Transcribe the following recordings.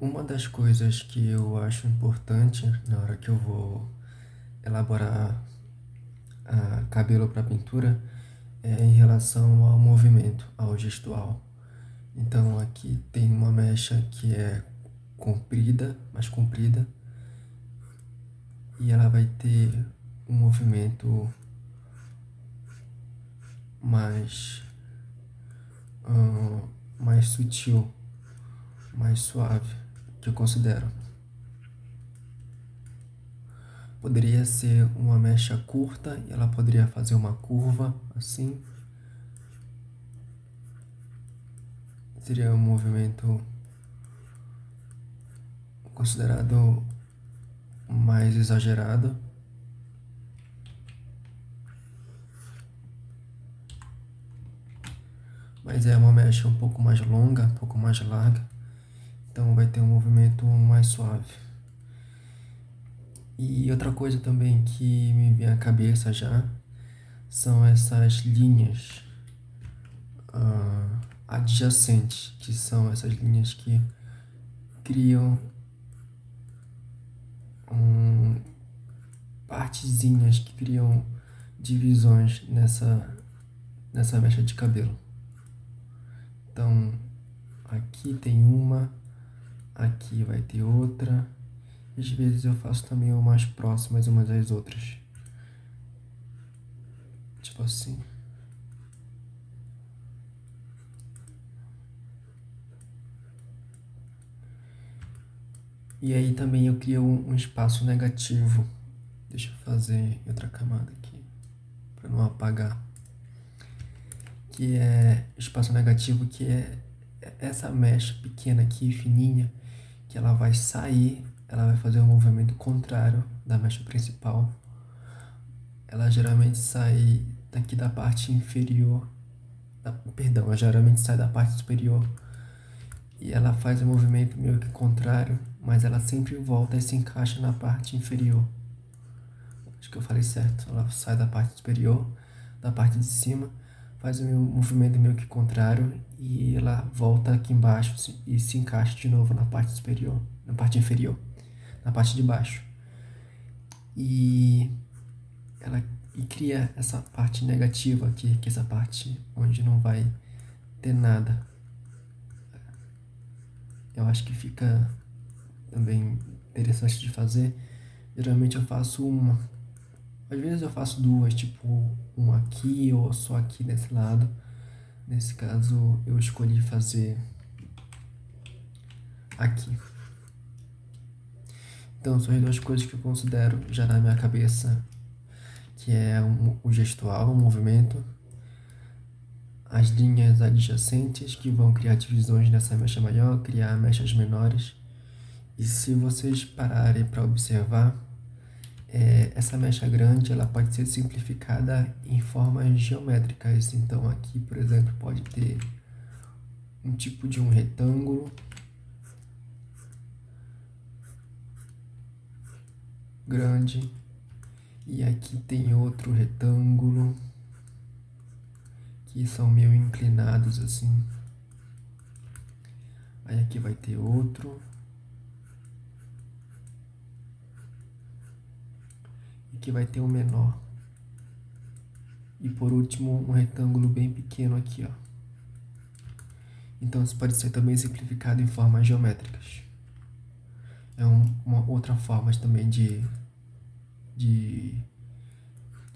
Uma das coisas que eu acho importante na hora que eu vou elaborar cabelo para pintura é em relação ao movimento, ao gestual. Então aqui tem uma mecha que é comprida, mais comprida, e ela vai ter um movimento mais, mais sutil, mais suave, que eu considero. Poderia ser uma mecha curta e ela poderia fazer uma curva assim. Seria um movimento considerado mais exagerado. Mas é uma mecha um pouco mais longa, um pouco mais larga. Então vai ter um movimento mais suave. E outra coisa também que me vem à cabeça já são essas linhas adjacentes, que são essas linhas que criam partezinhas, que criam divisões nessa mecha de cabelo. Então aqui tem uma, aqui vai ter outra. Às vezes eu faço também umas próximas umas das outras. Tipo assim. E aí também eu crio um espaço negativo. Deixa eu fazer outra camada aqui, para não apagar. Que é espaço negativo, que é essa mecha pequena aqui, fininha, que ela vai sair, ela vai fazer um movimento contrário da mecha principal. Ela geralmente sai daqui da parte inferior, ela geralmente sai da parte superior. E ela faz um movimento meio que contrário, mas ela sempre volta e se encaixa na parte inferior. Acho que eu falei certo. Ela sai da parte superior, da parte de cima, faz um movimento meio que contrário e ela volta aqui embaixo e se encaixa de novo na parte superior, na parte inferior, na parte de baixo. E ela cria essa parte negativa aqui, que é essa parte onde não vai ter nada. Eu acho que fica também interessante de fazer. Geralmente eu faço uma. Às vezes eu faço duas, tipo uma aqui ou só aqui nesse lado. Nesse caso eu escolhi fazer aqui. Então são as duas coisas que eu considero já na minha cabeça, que é o gestual, o movimento, as linhas adjacentes que vão criar divisões nessa mecha maior, criar mechas menores. E se vocês pararem para observar, essa mecha grande ela pode ser simplificada em formas geométricas. Então aqui, por exemplo, pode ter um tipo de um retângulo grande e aqui tem outro retângulo que são meio inclinados assim. Aí aqui vai ter outro. Aqui vai ter um menor. E por último, um retângulo bem pequeno aqui, ó. Então isso pode ser também simplificado em formas geométricas. É uma outra forma também de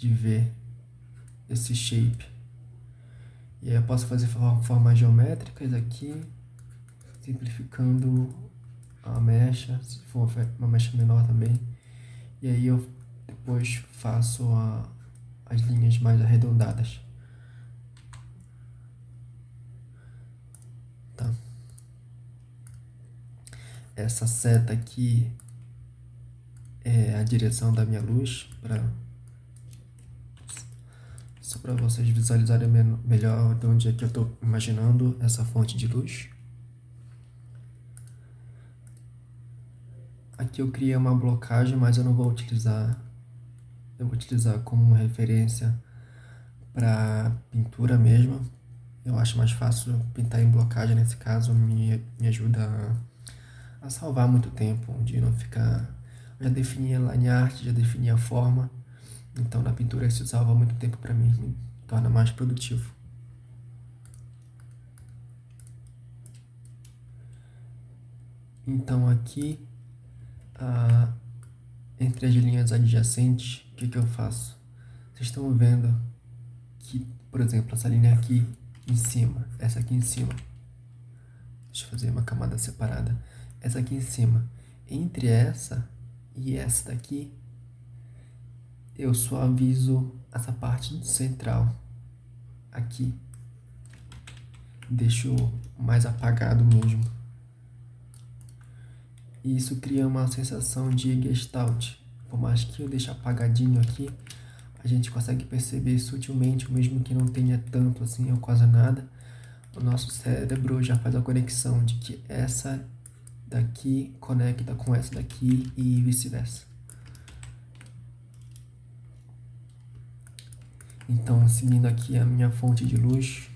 ver esse shape. E aí eu posso fazer formas geométricas aqui, simplificando a mecha, se for uma mecha menor também. E aí eu depois faço as linhas mais arredondadas. Tá. Essa seta aqui é a direção da minha luz, só para vocês visualizarem melhor de onde é que eu estou imaginando essa fonte de luz. Aqui eu criei uma blocagem, mas eu não vou utilizar. Eu vou utilizar como referência para pintura mesmo. Eu acho mais fácil pintar em blocagem nesse caso, me ajuda a salvar muito tempo, de não ficar... Já defini a line art, já defini a forma, então na pintura isso salva muito tempo para mim, me torna mais produtivo. Então aqui, entre as linhas adjacentes, o que eu faço? Vocês estão vendo que, por exemplo, essa linha aqui em cima, essa aqui em cima, deixa eu fazer uma camada separada, essa aqui em cima, entre essa e essa daqui, eu suavizo essa parte central aqui, deixo mais apagado mesmo. E isso cria uma sensação de gestalt. Por mais que eu deixe apagadinho aqui, a gente consegue perceber sutilmente, mesmo que não tenha tanto assim ou quase nada, o nosso cérebro já faz a conexão de que essa daqui conecta com essa daqui e vice-versa. Então, seguindo aqui a minha fonte de luz,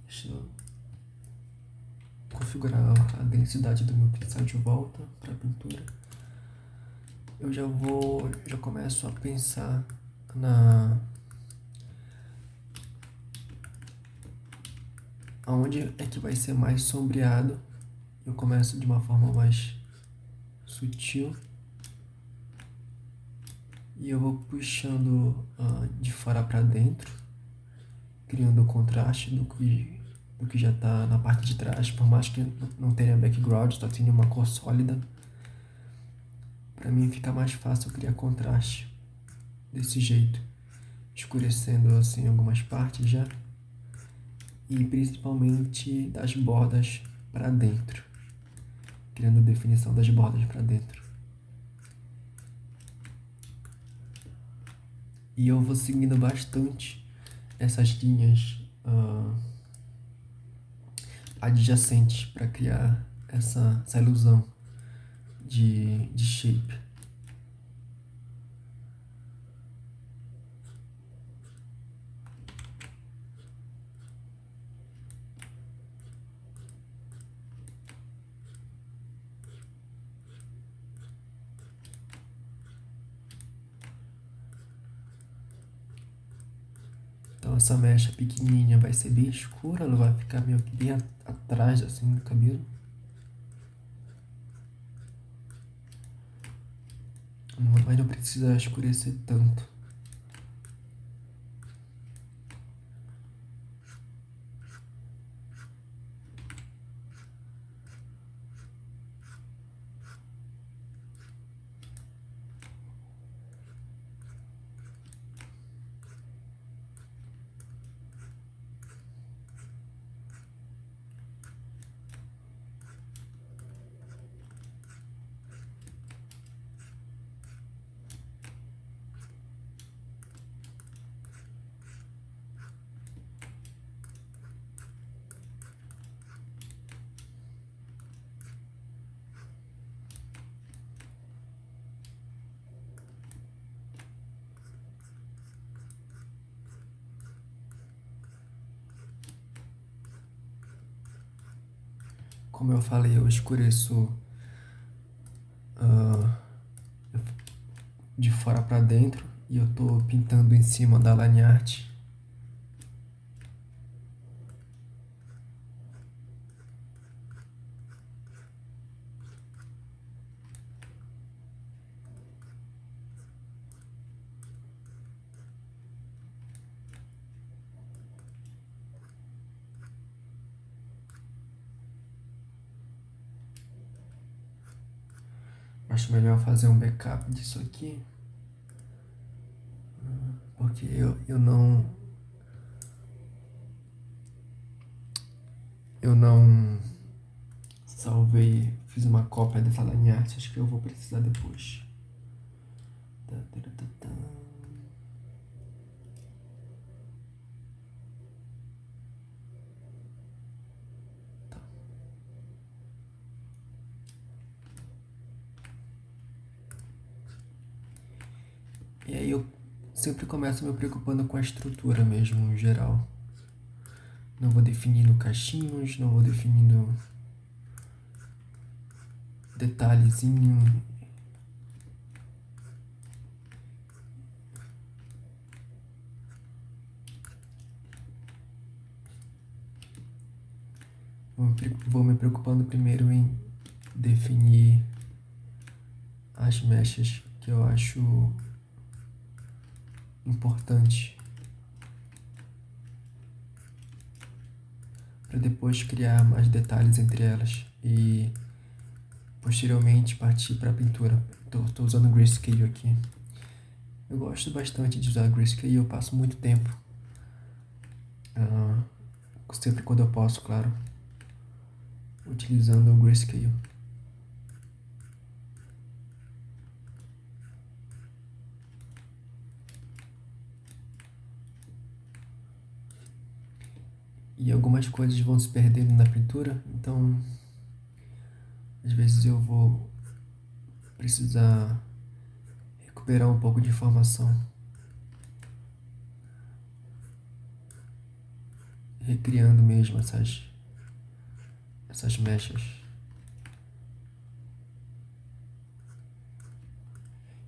deixa eu configurar a densidade do meu pincel de volta para a pintura. Eu já começo a pensar aonde é que vai ser mais sombreado. Eu começo de uma forma mais sutil e eu vou puxando de fora para dentro, criando o contraste do que já está na parte de trás, por mais que não tenha background, só tenha uma cor sólida. Para mim fica mais fácil criar contraste desse jeito, escurecendo assim algumas partes já, e principalmente das bordas para dentro, criando definição das bordas para dentro. E eu vou seguindo bastante essas linhas adjacentes para criar essa ilusão de shape. Então essa mecha pequenininha vai ser bem escura, ela vai ficar meio que bem atrás assim do cabelo. Mas não precisa escurecer tanto. Como eu falei, eu escureço de fora para dentro e eu tô pintando em cima da line art. Acho melhor fazer um backup disso aqui, porque eu não salvei, fiz uma cópia dessa line art, acho que eu vou precisar depois. Tá. E aí eu sempre começo me preocupando com a estrutura mesmo, em geral. Não vou definindo caixinhos, não vou definindo detalhezinhos. Vou me preocupando primeiro em definir as mechas que eu acho importante para depois criar mais detalhes entre elas e posteriormente partir para a pintura. Tô usando Grayscale aqui. Eu gosto bastante de usar Grayscale, eu passo muito tempo, sempre quando eu posso, claro, utilizando o Grayscale. E algumas coisas vão se perdendo na pintura, então às vezes eu vou precisar recuperar um pouco de informação, recriando mesmo essas mechas.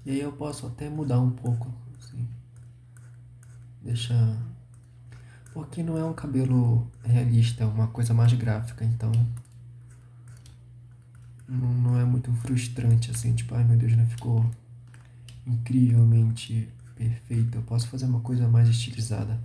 E aí eu posso até mudar um pouco, assim, deixar... Porque não é um cabelo realista, é uma coisa mais gráfica, então não é muito frustrante, assim, tipo, ai meu Deus, não ficou incrivelmente perfeito. Eu posso fazer uma coisa mais estilizada.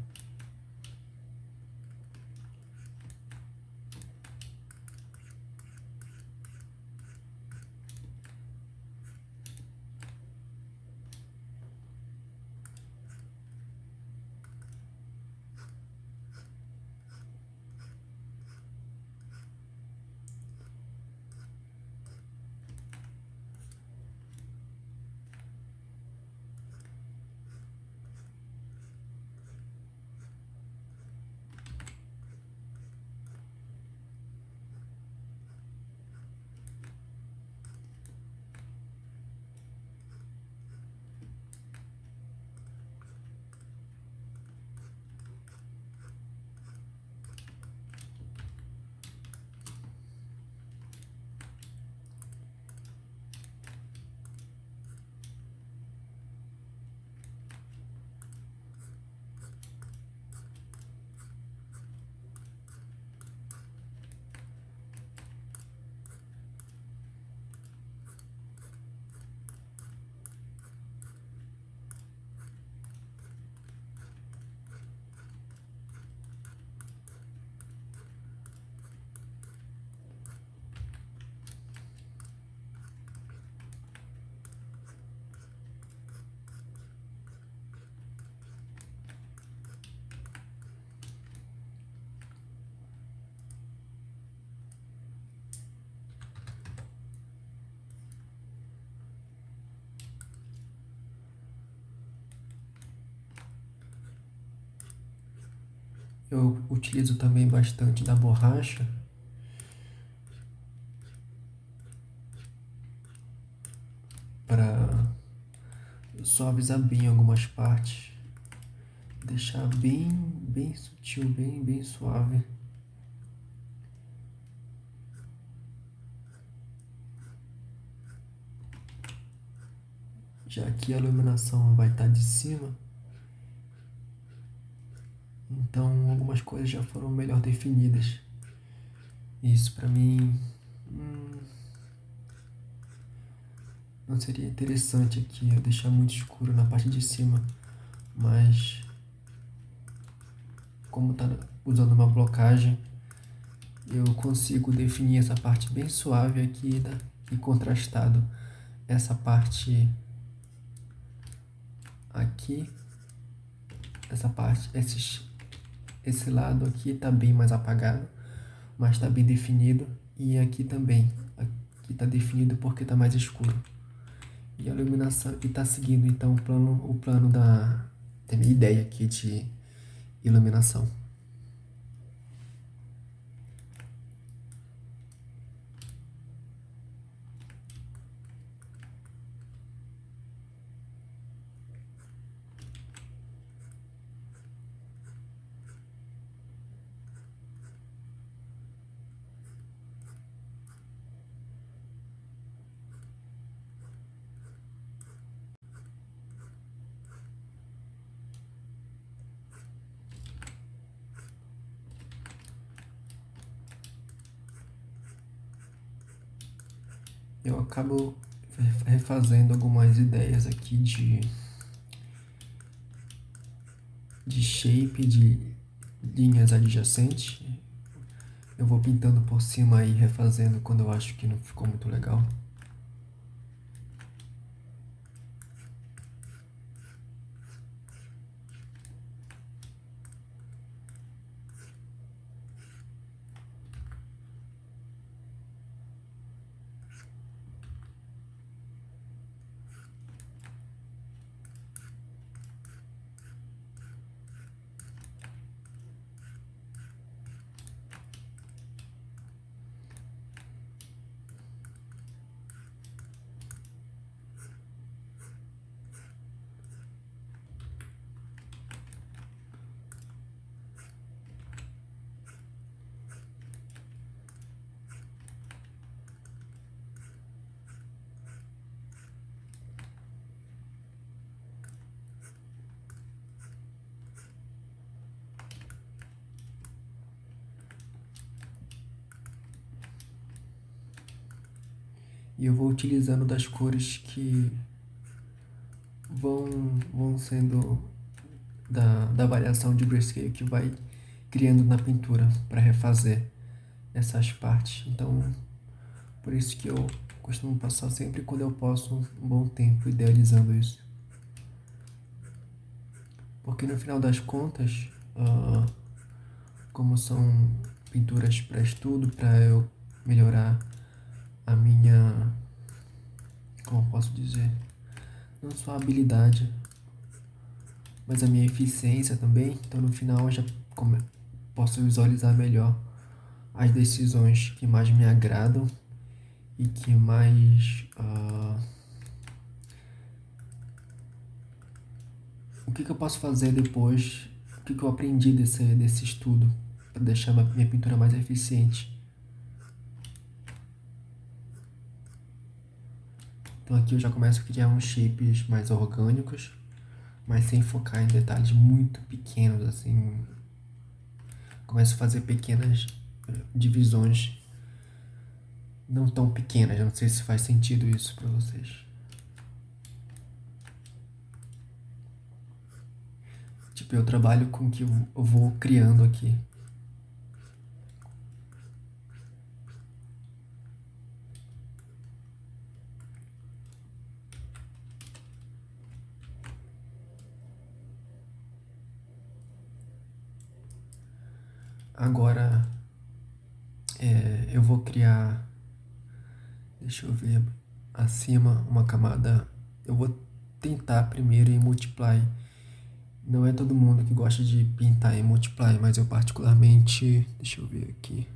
Eu utilizo também bastante da borracha para suavizar bem algumas partes, deixar bem sutil, bem suave. Já que a iluminação vai estar de cima, então algumas coisas já foram melhor definidas. Isso para mim não seria interessante aqui eu deixar muito escuro na parte de cima, mas como tá usando uma blocagem, eu consigo definir essa parte bem suave aqui e contrastado. Essa parte aqui, essa parte, esse lado aqui tá bem mais apagado, mas tá bem definido. E aqui também, aqui tá definido porque tá mais escuro. E a iluminação aqui tá seguindo então o plano da minha ideia aqui de iluminação. eu acabo refazendo algumas ideias aqui de shape, de linhas adjacentes. Eu vou pintando por cima e refazendo quando eu acho que não ficou muito legal. E eu vou utilizando das cores que vão sendo da variação de grayscale que vai criando na pintura para refazer essas partes. Então, por isso que eu costumo passar sempre quando eu posso um bom tempo idealizando isso. Porque no final das contas, como são pinturas para estudo, para eu melhorar a minha, como eu posso dizer, não só a habilidade, mas a minha eficiência também. Então no final eu já posso visualizar melhor as decisões que mais me agradam e que mais o que eu posso fazer depois, o que eu aprendi desse estudo para deixar minha pintura mais eficiente. Então aqui eu já começo a criar uns shapes mais orgânicos, mas sem focar em detalhes muito pequenos, assim. Começo a fazer pequenas divisões não tão pequenas, não sei se faz sentido isso para vocês. Tipo, eu trabalho com o que eu vou criando aqui. Agora eu vou criar, deixa eu ver, acima uma camada. Eu vou tentar primeiro em Multiply. Não é todo mundo que gosta de pintar em Multiply, mas eu particularmente, deixa eu ver aqui.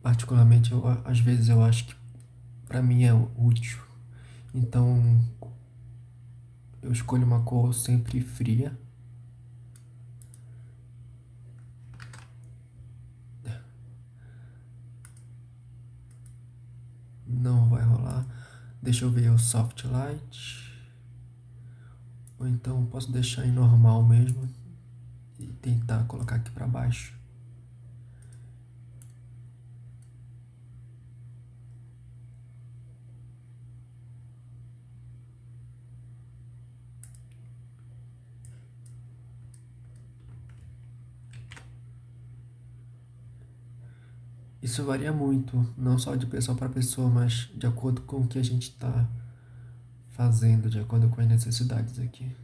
Particularmente, às vezes eu acho que para mim é útil. Então, eu escolho uma cor sempre fria. Não vai rolar. Deixa eu ver o Soft Light. Ou então posso deixar em normal mesmo e tentar colocar aqui para baixo. Isso varia muito, não só de pessoa para pessoa, mas de acordo com o que a gente está fazendo, de acordo com as necessidades aqui.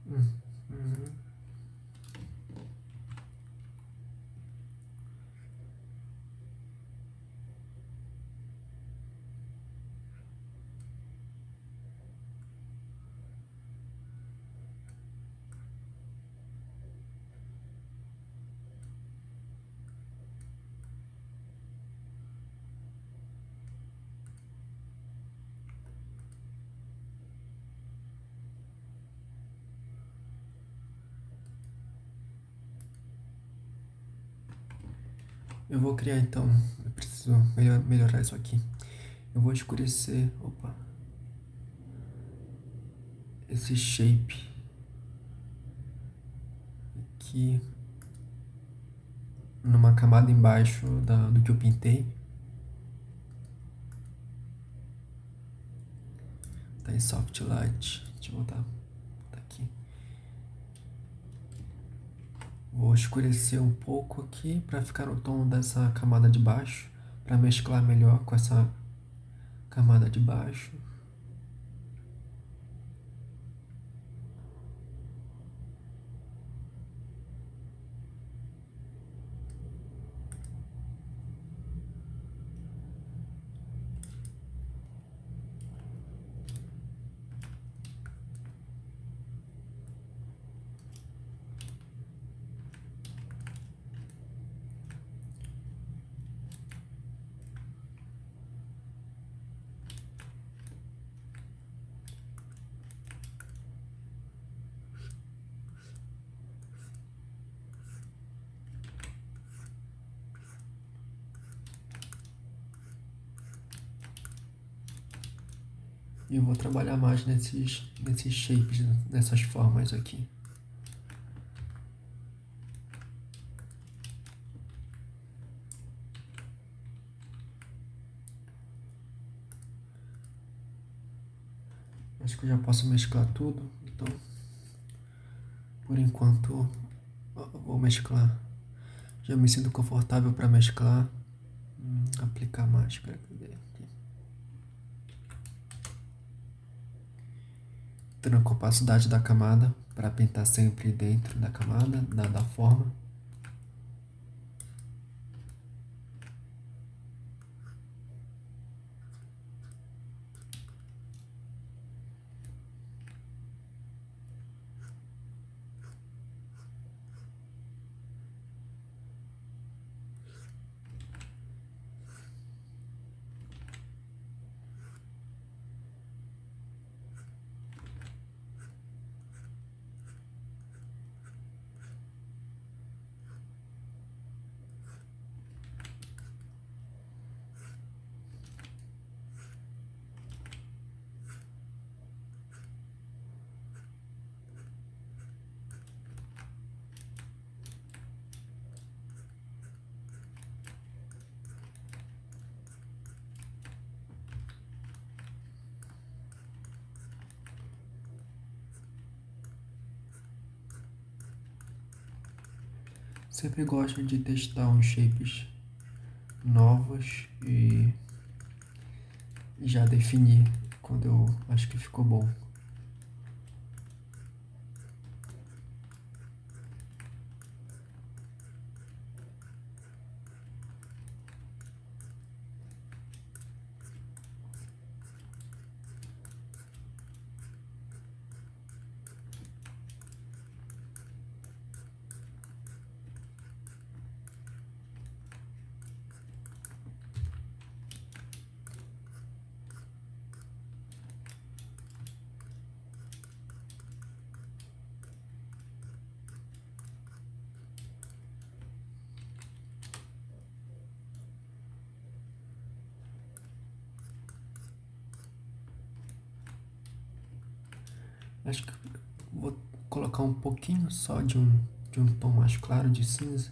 Uhum. Eu vou criar então, eu preciso melhorar isso aqui. Eu vou escurecer, opa, esse shape aqui numa camada embaixo do que eu pintei. Tá em soft light, deixa eu voltar, tá aqui. Vou escurecer um pouco aqui para ficar no tom dessa camada de baixo, para mesclar melhor com essa camada de baixo. E eu vou trabalhar mais nesses shapes, nessas formas aqui. Acho que eu já posso mesclar tudo, então por enquanto eu vou mesclar. Já me sinto confortável para mesclar. Aplicar máscara. Cadê? Aqui. Tendo a opacidade da camada para pintar sempre dentro da camada, da forma. Sempre gosto de testar uns shapes novos e já definir quando eu acho que ficou bom. Acho que vou colocar um pouquinho só de um tom mais claro de cinza.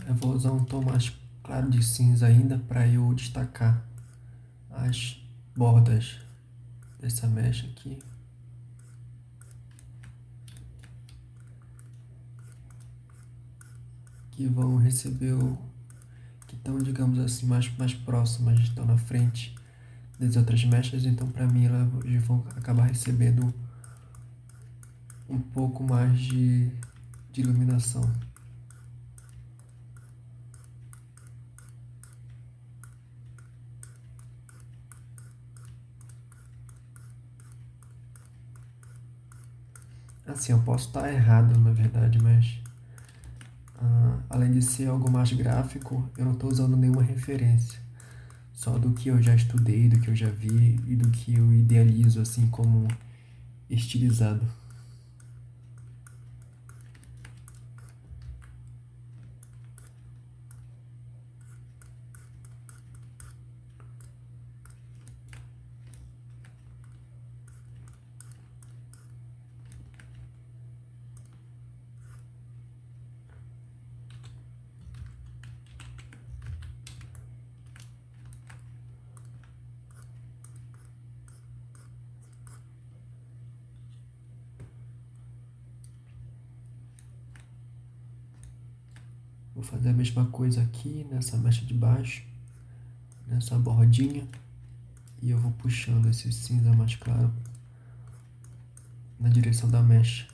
Eu vou usar um tom mais claro de cinza ainda para eu destacar as bordas dessa mecha aqui. Que vão receber que estão, digamos assim, mais próximas, estão na frente das outras mechas, então para mim elas vão acabar recebendo um pouco mais de iluminação. Assim, eu posso estar errado na verdade, mas além de ser algo mais gráfico, eu não estou usando nenhuma referência. Só do que eu já estudei, do que eu já vi e do que eu idealizo assim como estilizado. Vou fazer a mesma coisa aqui nessa mecha de baixo, nessa bordinha, e eu vou puxando esse cinza mais claro na direção da mecha.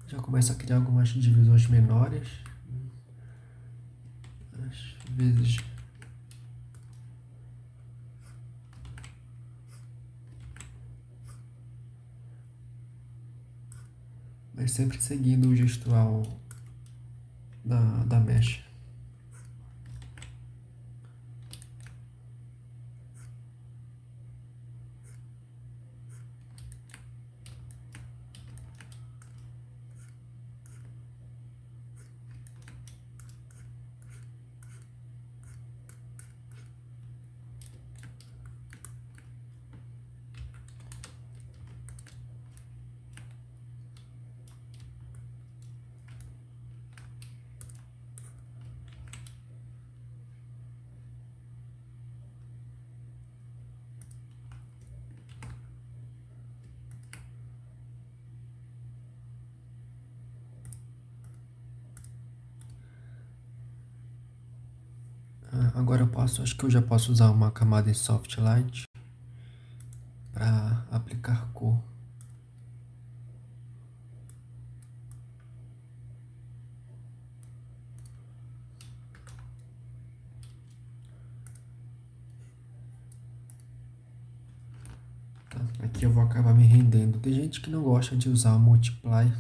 Já começa a criar algumas divisões menores. Às vezes mas sempre seguindo o gestual da mecha. Agora acho que eu já posso usar uma camada em Soft Light para aplicar cor. Tá, aqui eu vou acabar me rendendo. Tem gente que não gosta de usar o Multiply,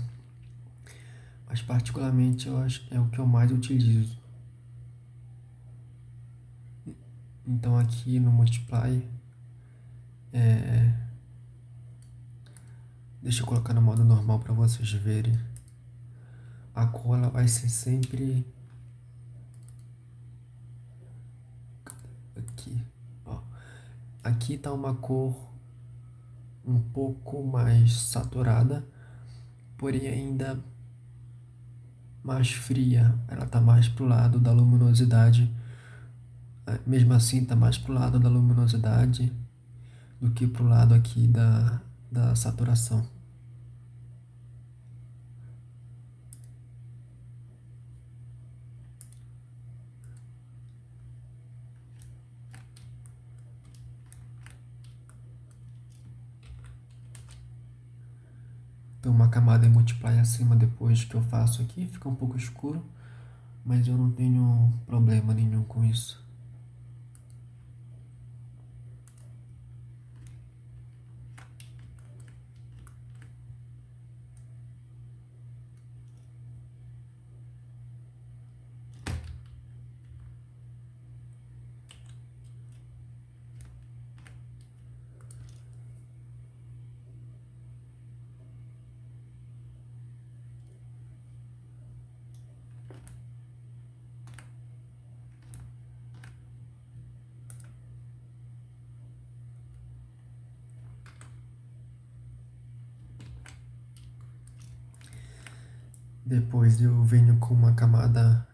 mas particularmente eu acho que é o que eu mais utilizo. Então aqui no Multiply, deixa eu colocar no modo normal para vocês verem. A cor ela vai ser sempre aqui, ó. Aqui tá uma cor um pouco mais saturada, porém ainda mais fria. Ela tá mais pro lado da luminosidade. Mesmo assim, tá mais pro lado da luminosidade do que pro lado aqui da saturação. Tem uma camada em Multiply acima depois que eu faço aqui, fica um pouco escuro, mas eu não tenho problema nenhum com isso. Depois eu venho com uma camada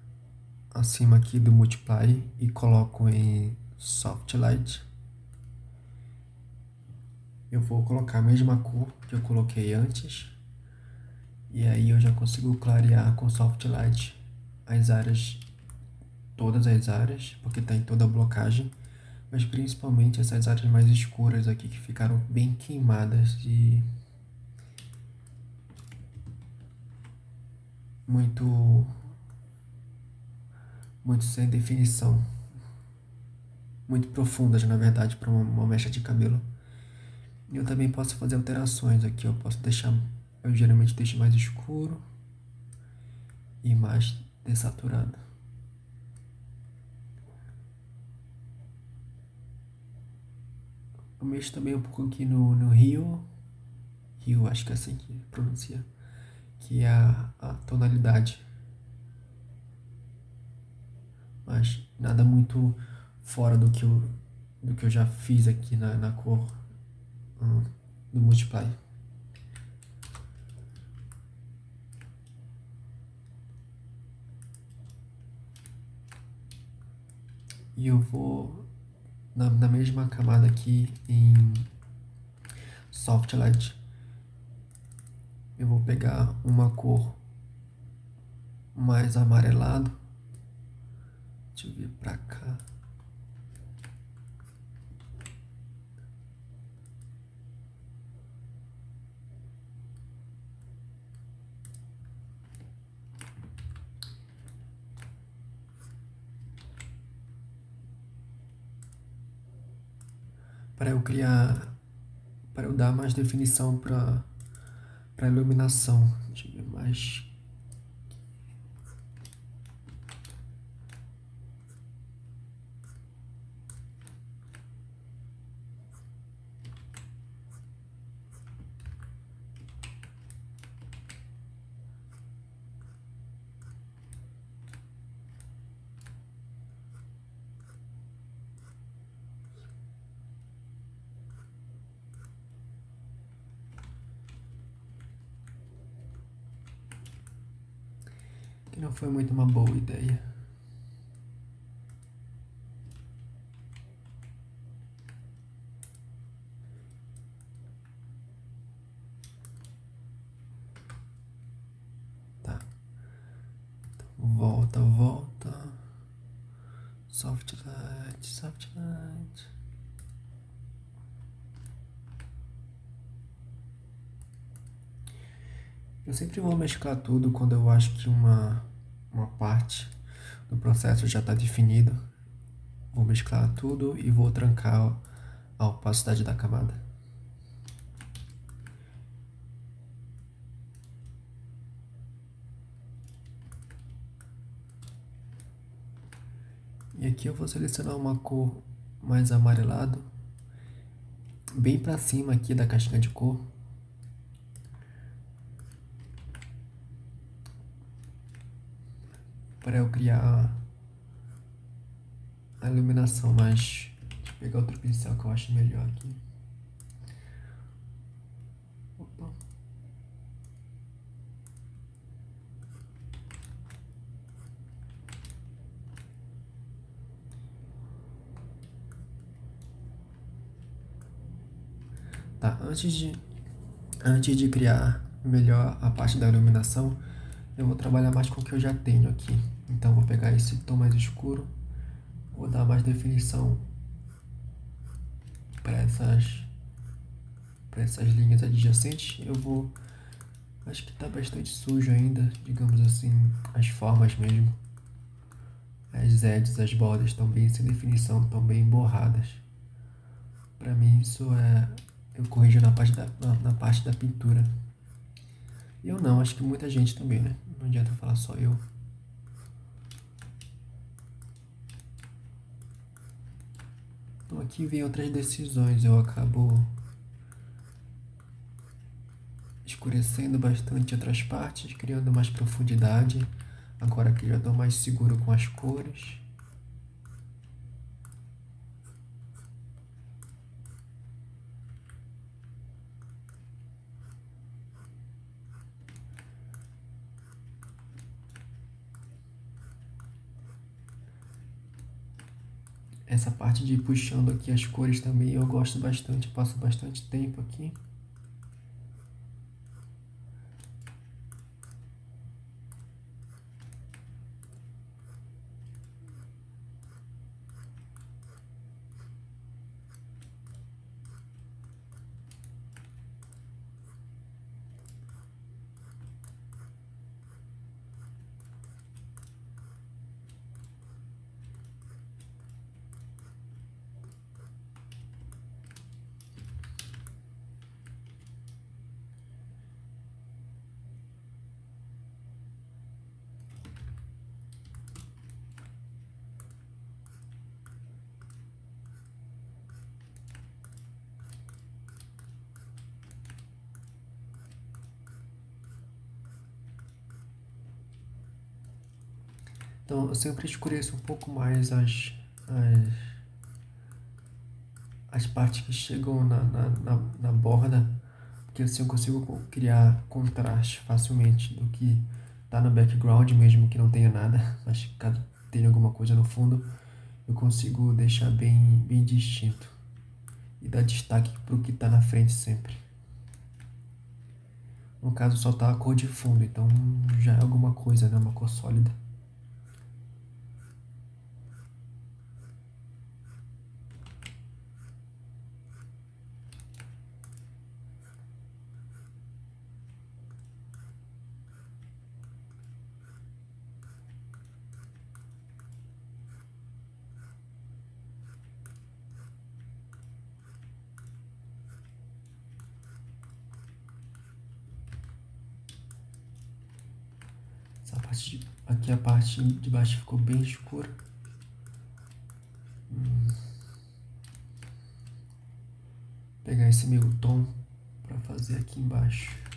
acima aqui do Multiply e coloco em Soft Light. Eu vou colocar a mesma cor que eu coloquei antes. E aí eu já consigo clarear com Soft Light as áreas, todas as áreas, porque está em toda a blocagem. Mas principalmente essas áreas mais escuras aqui que ficaram bem queimadas e muito sem definição, muito profundas na verdade para uma mecha de cabelo. E eu também posso fazer alterações aqui, eu posso deixar, eu geralmente deixo mais escuro e mais desaturado. Eu mexo também um pouco aqui no Rio, acho que é assim que pronuncia, que é a tonalidade. Mas nada muito fora do que eu já fiz aqui na cor do Multiply. E eu vou na mesma camada aqui em Soft Light. Eu vou pegar uma cor mais amarelado. Deixa eu vir pra cá. Para eu criar, para eu dar mais definição para iluminação. Deixa eu ver mais. Que não foi muito uma boa ideia. Tá. Então, volta. Soft light. Eu sempre vou mesclar tudo quando eu acho que uma parte do processo já está definido. Vou mesclar tudo e vou trancar a opacidade da camada. E aqui eu vou selecionar uma cor mais amarelado, bem para cima aqui da caixinha de cor. Para eu criar a iluminação, mas deixa eu pegar outro pincel que eu acho melhor aqui. Opa. Tá, antes de criar melhor a parte da iluminação, eu vou trabalhar mais com o que eu já tenho aqui. Então vou pegar esse tom mais escuro, vou dar mais definição para essas linhas adjacentes. Acho que tá bastante sujo ainda, digamos assim, as formas mesmo. As edges, as bordas estão bem sem definição, estão bem borradas. Para mim isso eu corrijo na parte da pintura. Eu não, acho que muita gente também, né? Não adianta falar só eu. Então aqui vem outras decisões, eu acabo escurecendo bastante outras partes, criando mais profundidade. Agora que já estou mais seguro com as cores. essa parte de ir puxando aqui as cores também eu gosto bastante, passo bastante tempo aqui. Então eu sempre escureço um pouco mais as partes que chegam na borda, porque assim eu consigo criar contraste facilmente do que tá no background, mesmo que não tenha nada, mas caso tenha alguma coisa no fundo, eu consigo deixar bem distinto e dar destaque pro que tá na frente sempre. No caso só tá a cor de fundo, então já é alguma coisa, né? Uma cor sólida. Aqui a parte de baixo ficou bem escura. Pegar esse meio tom para fazer aqui embaixo.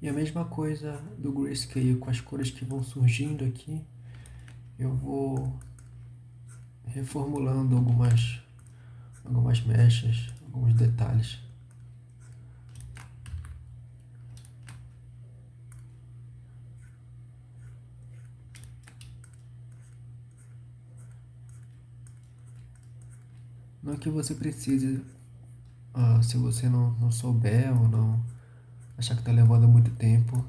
E a mesma coisa do Grayscale com as cores que vão surgindo aqui, eu vou reformulando algumas mechas, alguns detalhes. Não que você precise, se você não souber ou não achar que está levando muito tempo,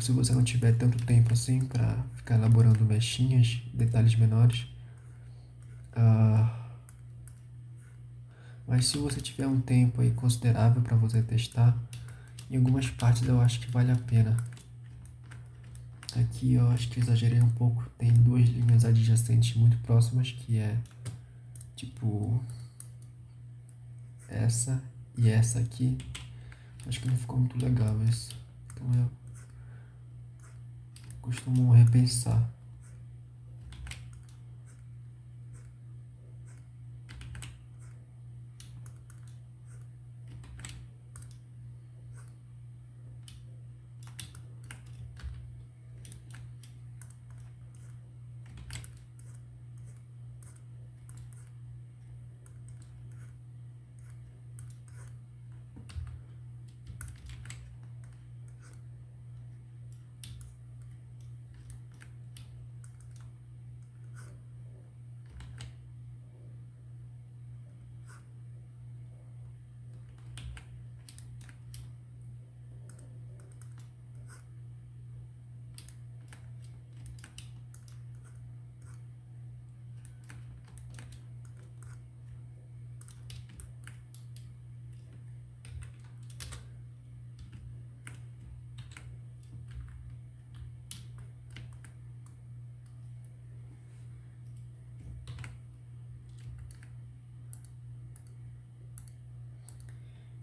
se você não tiver tanto tempo assim para ficar elaborando mechinhas, detalhes menores, mas se você tiver um tempo aí considerável para você testar, em algumas partes eu acho que vale a pena. Aqui eu acho que exagerei um pouco, tem duas linhas adjacentes muito próximas, que é tipo essa e essa aqui. Acho que não ficou muito legal isso, então eu costumo repensar.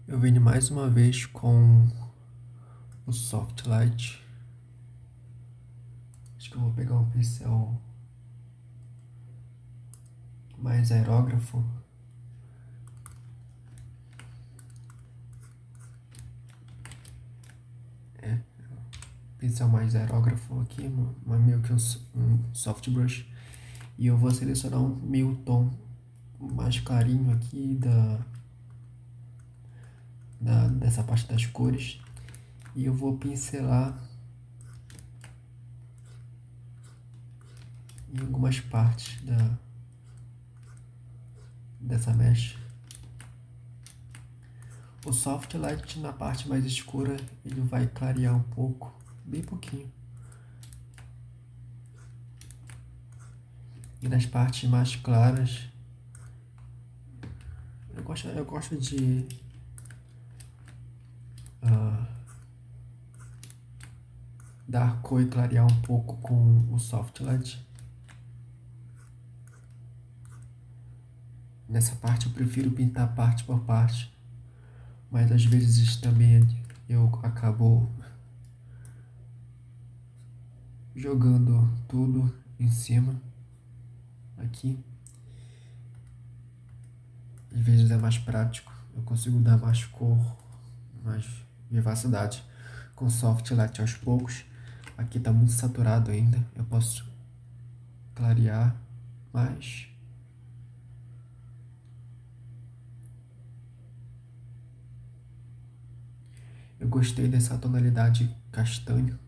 Eu venho mais uma vez com o Soft Light. Acho que eu vou pegar um pincel mais aerógrafo. Pincel mais aerógrafo aqui, meio que um soft brush. E eu vou selecionar um meio tom mais clarinho aqui dessa parte das cores. E eu vou pincelar em algumas partes dessa mesh. O soft light na parte mais escura ele vai clarear um pouco, bem pouquinho. E nas partes mais claras eu gosto de dar cor e clarear um pouco com o soft light. Nessa parte eu prefiro pintar parte por parte, mas às vezes também eu acabo jogando tudo em cima aqui. Às vezes é mais prático, eu consigo dar mais cor, mais vivacidade com soft light aos poucos. Aqui tá muito saturado ainda, eu posso clarear mais. Eu gostei dessa tonalidade castanho.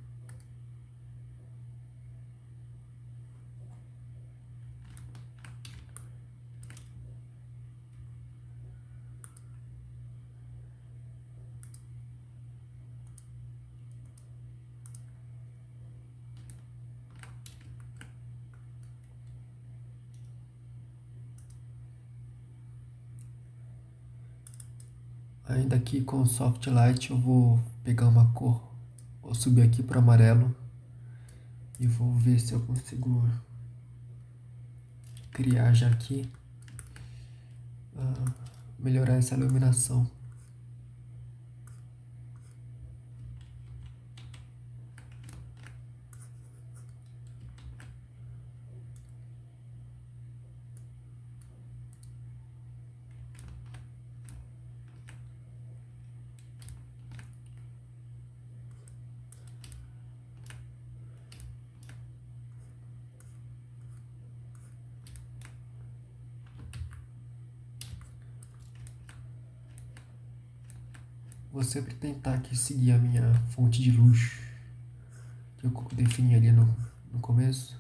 Ainda aqui com o soft light eu vou pegar uma cor, vou subir aqui para amarelo e vou ver se eu consigo criar já aqui, melhorar essa iluminação. Vou sempre tentar aqui seguir a minha fonte de luz que eu defini ali no começo.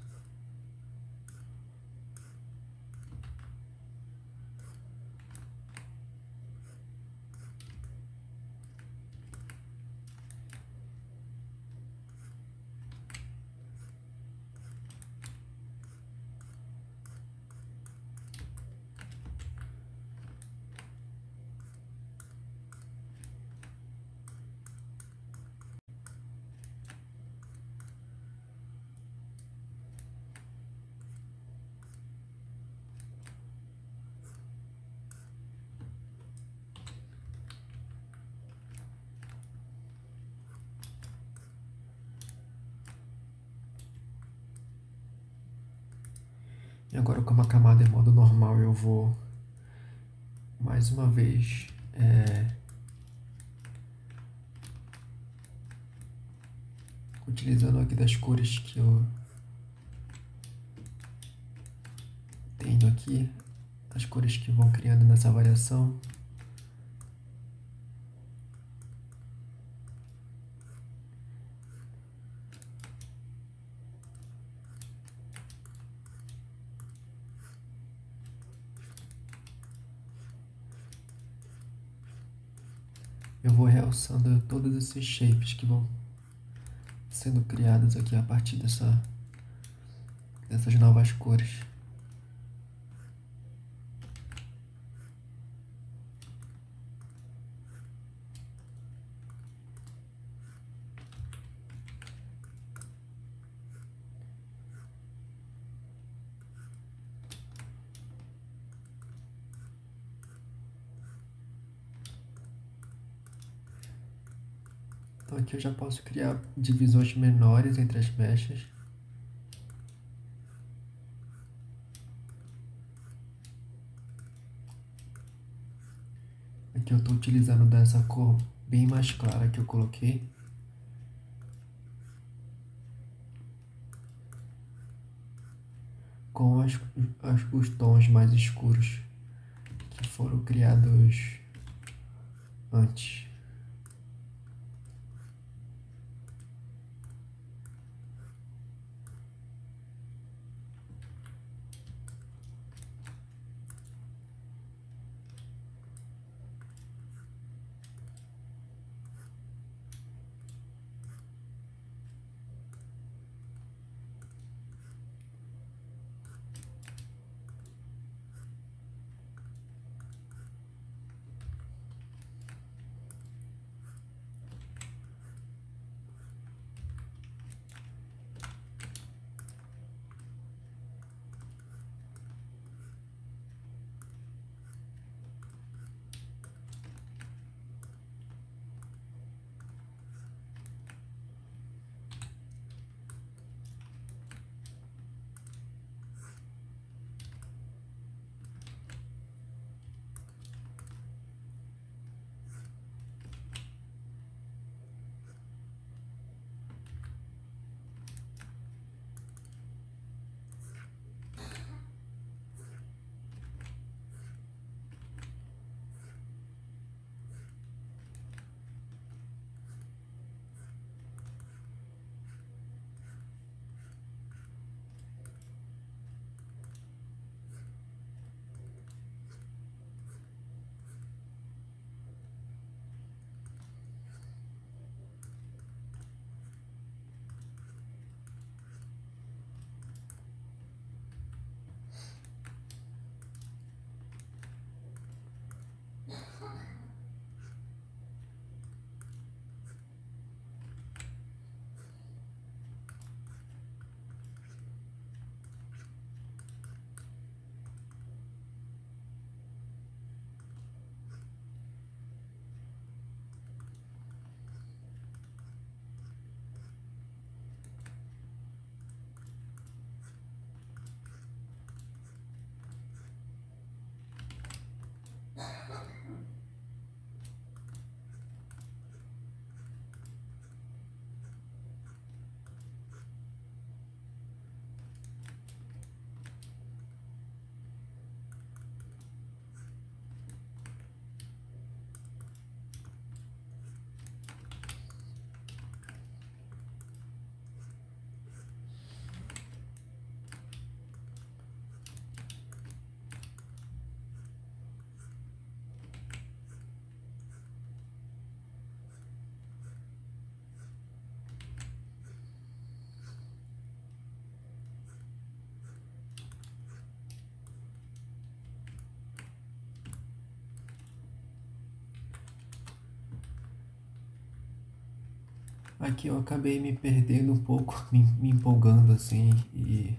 E agora, como a camada é modo normal, eu vou mais uma vez utilizando aqui das cores que eu tenho aqui, as cores que vão criando nessa variação. Eu vou realçando todos esses shapes que vão sendo criados aqui a partir dessas novas cores. Então aqui eu já posso criar divisões menores entre as mechas. Aqui eu estou utilizando dessa cor bem mais clara que eu coloquei. Com os tons mais escuros que foram criados antes. Aqui eu acabei me perdendo um pouco, me empolgando assim e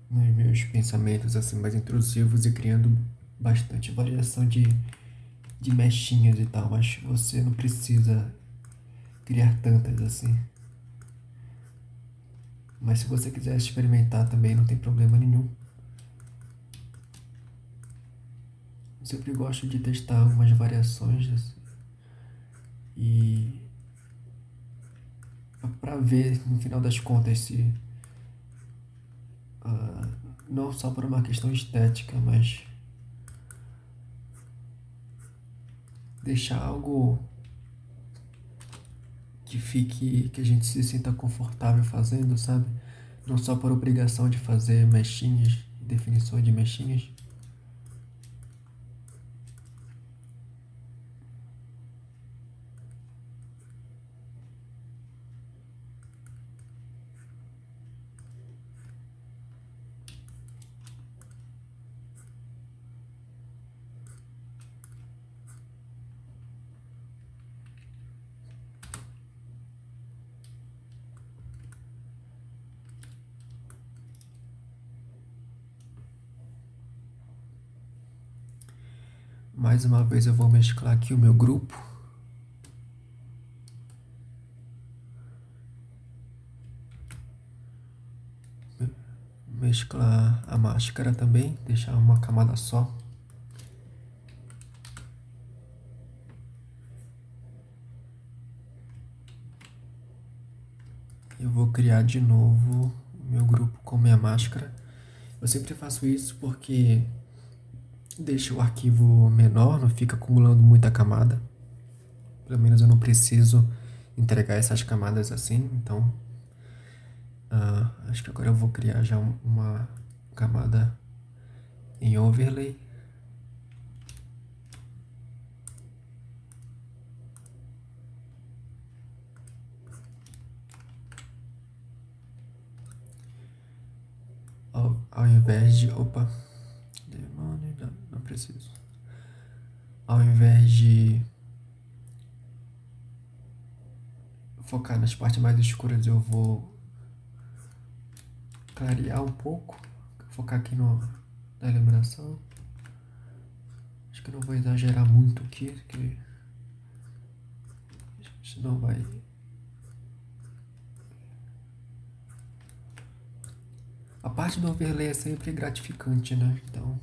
nos meus pensamentos assim mais intrusivos e criando bastante variação de mechinhas e tal, mas você não precisa criar tantas assim. Mas se você quiser experimentar também não tem problema nenhum. Eu sempre gosto de testar algumas variações assim, e para ver no final das contas se não só por uma questão estética, mas deixar algo que a gente se sinta confortável fazendo, sabe? Não só por obrigação de fazer mechinhas, definições de mechinhas. Mais uma vez eu vou mesclar aqui o meu grupo. mesclar a máscara também, deixar uma camada só. Eu vou criar de novo o meu grupo com minha máscara. Eu sempre faço isso porque deixa o arquivo menor, não fica acumulando muita camada. Pelo menos eu não preciso entregar essas camadas assim, então acho que agora eu vou criar já uma camada em overlay. Ao invés de... Opa, demônio, não preciso. Ao invés de focar nas partes mais escuras, eu vou clarear um pouco. Focar aqui na iluminação. Acho que eu não vou exagerar muito aqui, porque senão vai... A parte do overlay é sempre gratificante, né? Então...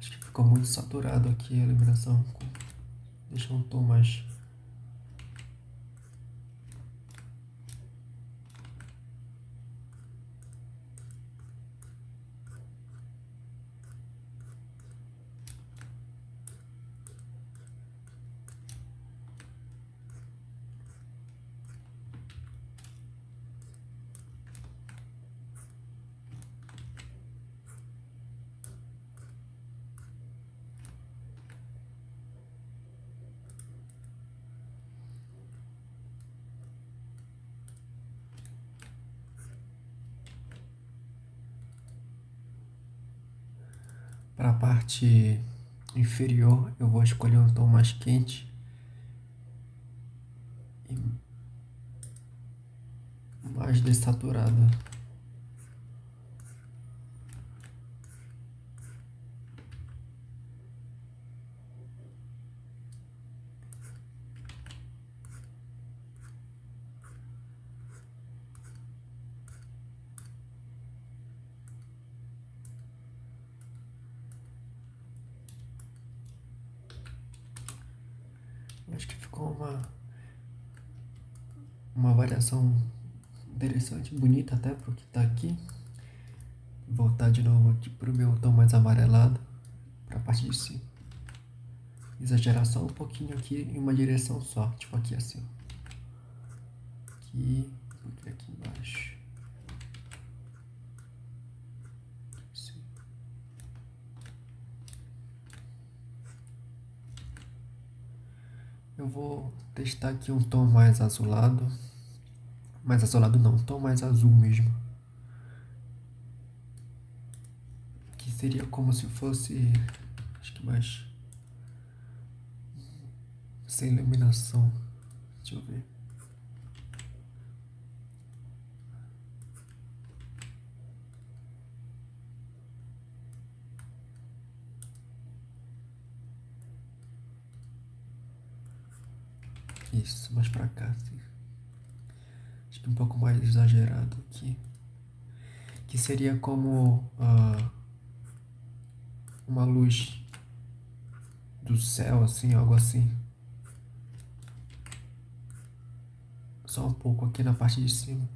Acho que ficou muito saturado aqui a iluminação. Deixa um tom mais... Para a parte inferior, eu vou escolher um tom mais quente e mais desaturado. Acho que ficou uma variação interessante, bonita até pro que tá aqui. Vou voltar de novo aqui pro meu tom mais amarelado, pra parte de cima. Exagerar só um pouquinho aqui em uma direção só, tipo aqui assim. Aqui embaixo. Assim. Eu vou testar aqui um tom mais azulado. Mais azulado não, um tom mais azul mesmo. Que seria como se fosse, acho que mais sem iluminação. Deixa eu ver. Isso, mais pra cá, assim. Acho que um pouco mais exagerado aqui. Que seria como uma luz do céu, assim, algo assim. Só um pouco aqui na parte de cima.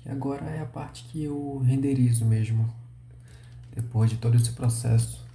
E agora é a parte que eu renderizo mesmo. depois de todo esse processo.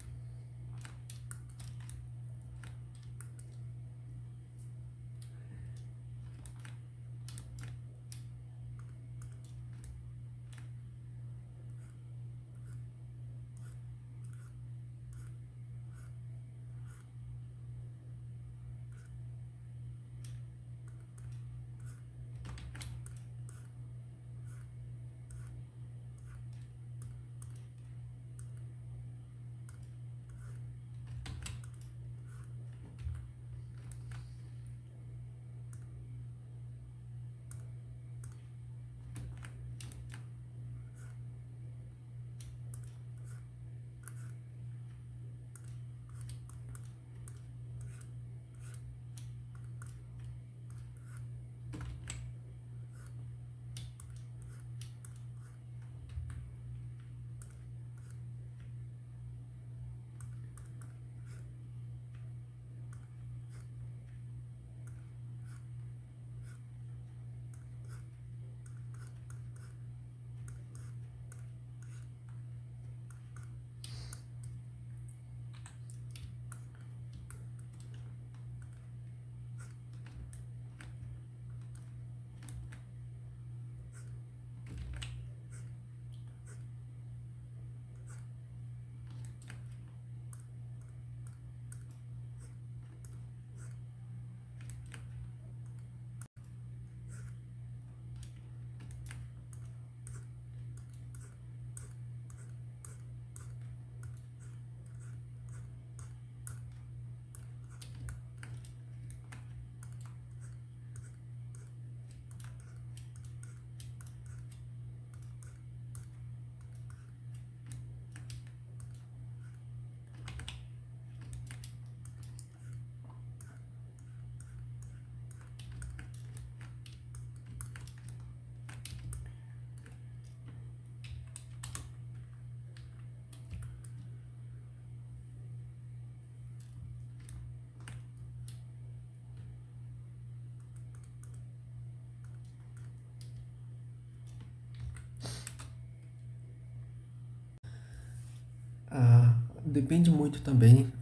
Depende muito também.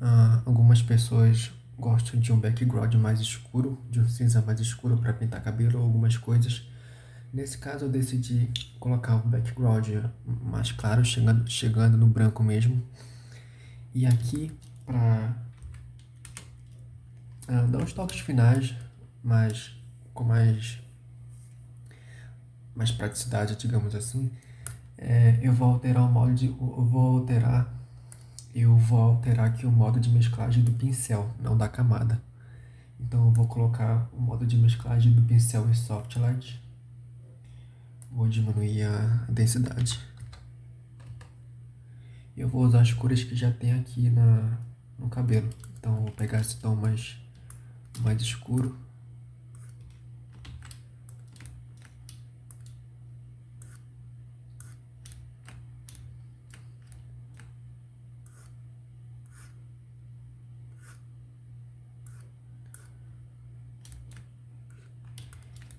Algumas pessoas gostam de um background mais escuro, de um cinza mais escuro para pintar cabelo ou algumas coisas. Nesse caso, eu decidi colocar o background mais claro, chegando no branco mesmo. E aqui, para dar os toques finais, mas com mais praticidade, digamos assim, eu vou alterar aqui o modo de mesclagem do pincel, não da camada. Então eu vou colocar o modo de mesclagem do pincel em Soft Light. Vou diminuir a densidade. Eu vou usar as cores que já tem aqui no cabelo. Então eu vou pegar esse tom mais escuro.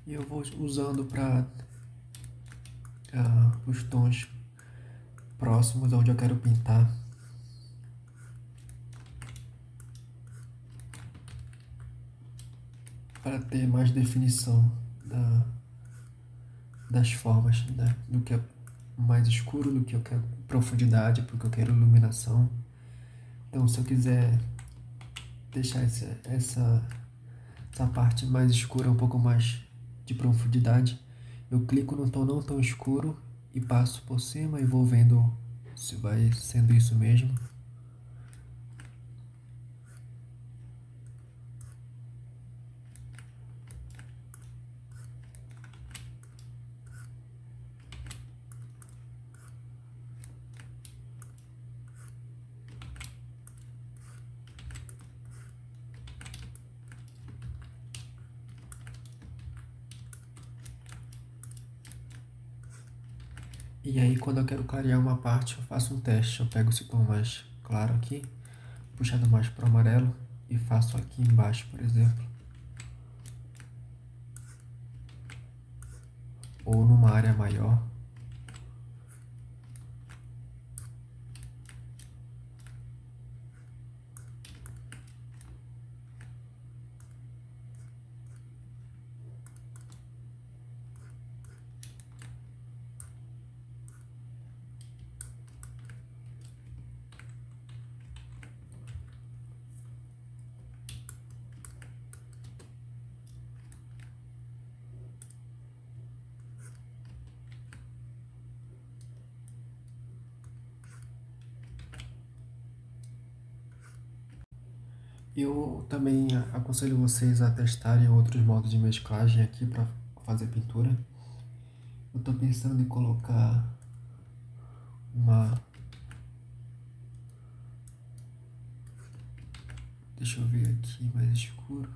E eu vou usando para os tons próximos onde eu quero pintar. Para ter mais definição das formas, né? Do que é mais escuro, do que eu quero profundidade, porque eu quero iluminação. Então, se eu quiser deixar essa parte mais escura, um pouco mais de profundidade, eu clico no tom não tão escuro e passo por cima e vou vendo se vai sendo isso mesmo. E aí, quando eu quero clarear uma parte, eu faço um teste. Eu pego esse tom mais claro aqui, puxado mais para o amarelo, e faço aqui embaixo, por exemplo. Ou numa área maior. Eu também aconselho vocês a testarem outros modos de mesclagem aqui para fazer pintura. Eu estou pensando em colocar uma... Deixa eu ver aqui, mais escuro.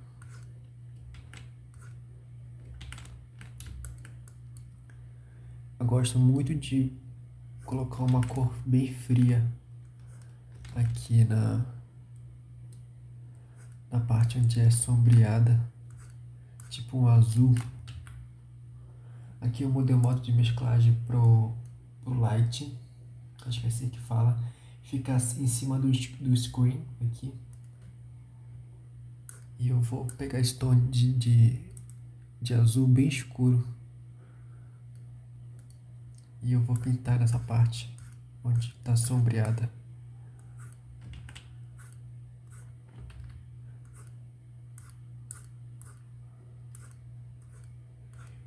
Eu gosto muito de colocar uma cor bem fria aqui na parte onde é sombreada, tipo um azul. Aqui eu mudei o modo de mesclagem pro light, acho que é assim que fala. Fica em cima do screen aqui. E eu vou pegar esse tom de azul bem escuro. E eu vou pintar nessa parte onde está sombreada.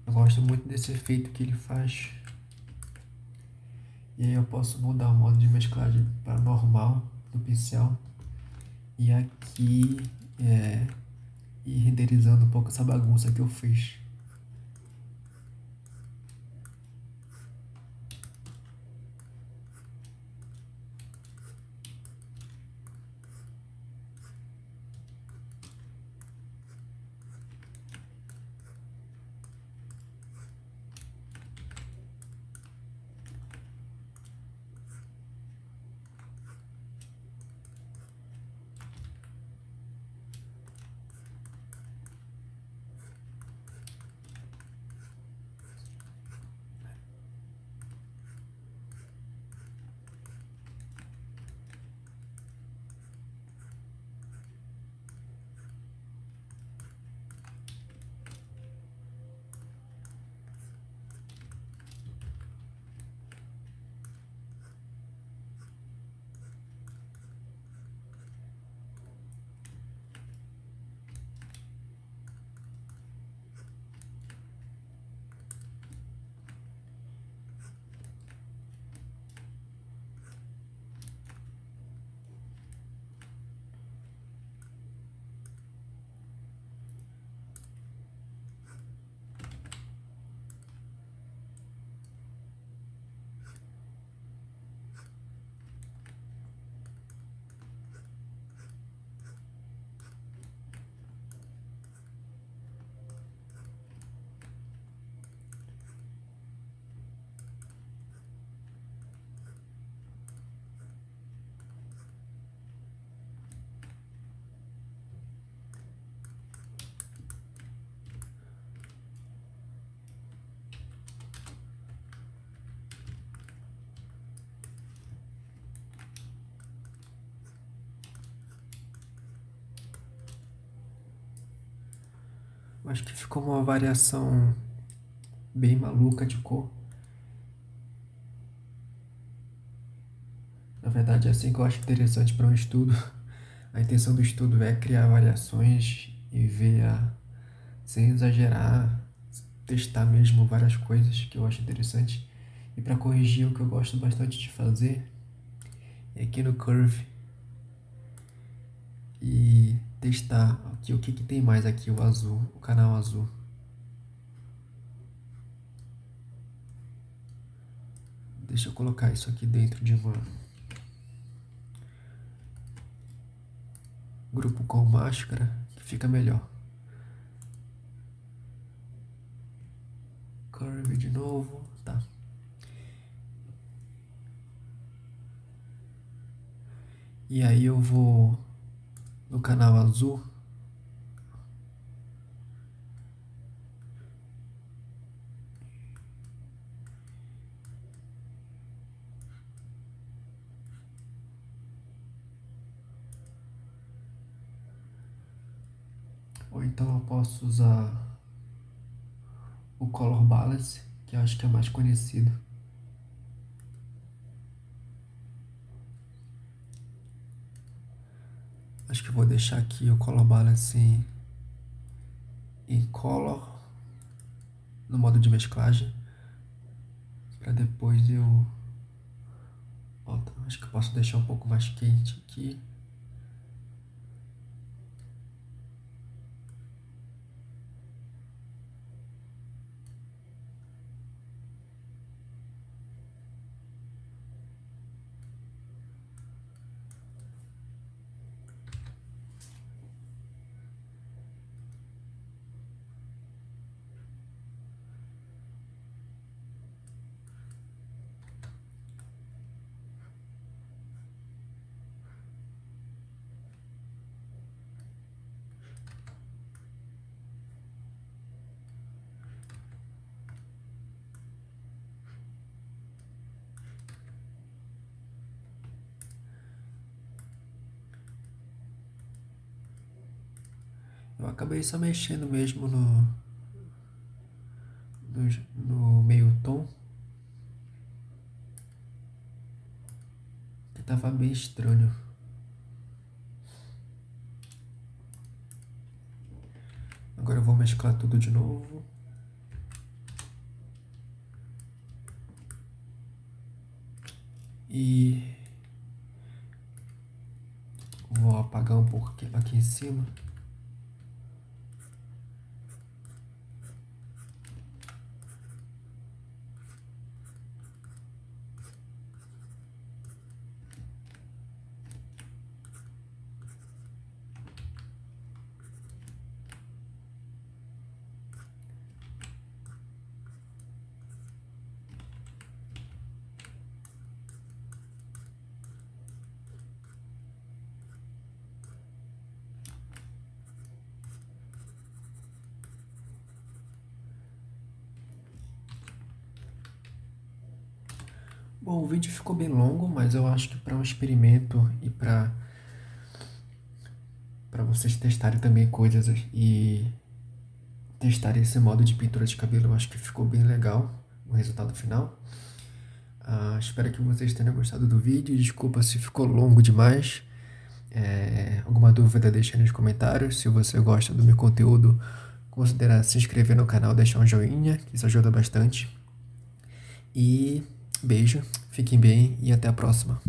Eu gosto muito desse efeito que ele faz. E aí eu posso mudar o modo de mesclagem para normal do pincel. E aqui ir renderizando um pouco essa bagunça que eu fiz. Acho que ficou uma variação bem maluca de cor. Na verdade, é assim que eu acho interessante para um estudo. A intenção do estudo é criar variações e ver, sem exagerar, testar mesmo várias coisas que eu acho interessante. E para corrigir, o que eu gosto bastante de fazer é aqui no Curve e testar aqui o que tem mais aqui, o azul, o canal azul. Deixa eu colocar isso aqui dentro de um grupo com máscara, que fica melhor. Curve de novo, tá. E aí eu vou no canal azul. Ou então eu posso usar o Color Balance, que eu acho que é mais conhecido. Acho que eu vou deixar aqui o Color Balance em Color, no modo de mesclagem, para depois eu... Ó, acho que eu posso deixar um pouco mais quente aqui. Eu acabei só mexendo mesmo no meio tom, que tava bem estranho. Agora eu vou mesclar tudo de novo. E vou apagar um pouco aqui em cima. Bom, o vídeo ficou bem longo, mas eu acho que para um experimento e para vocês testarem também coisas e testarem esse modo de pintura de cabelo, eu acho que ficou bem legal o resultado final. Espero que vocês tenham gostado do vídeo. Desculpa se ficou longo demais. Alguma dúvida, deixa aí nos comentários. Se você gosta do meu conteúdo, considere se inscrever no canal, deixar um joinha, que isso ajuda bastante. E beijo, fiquem bem e até a próxima.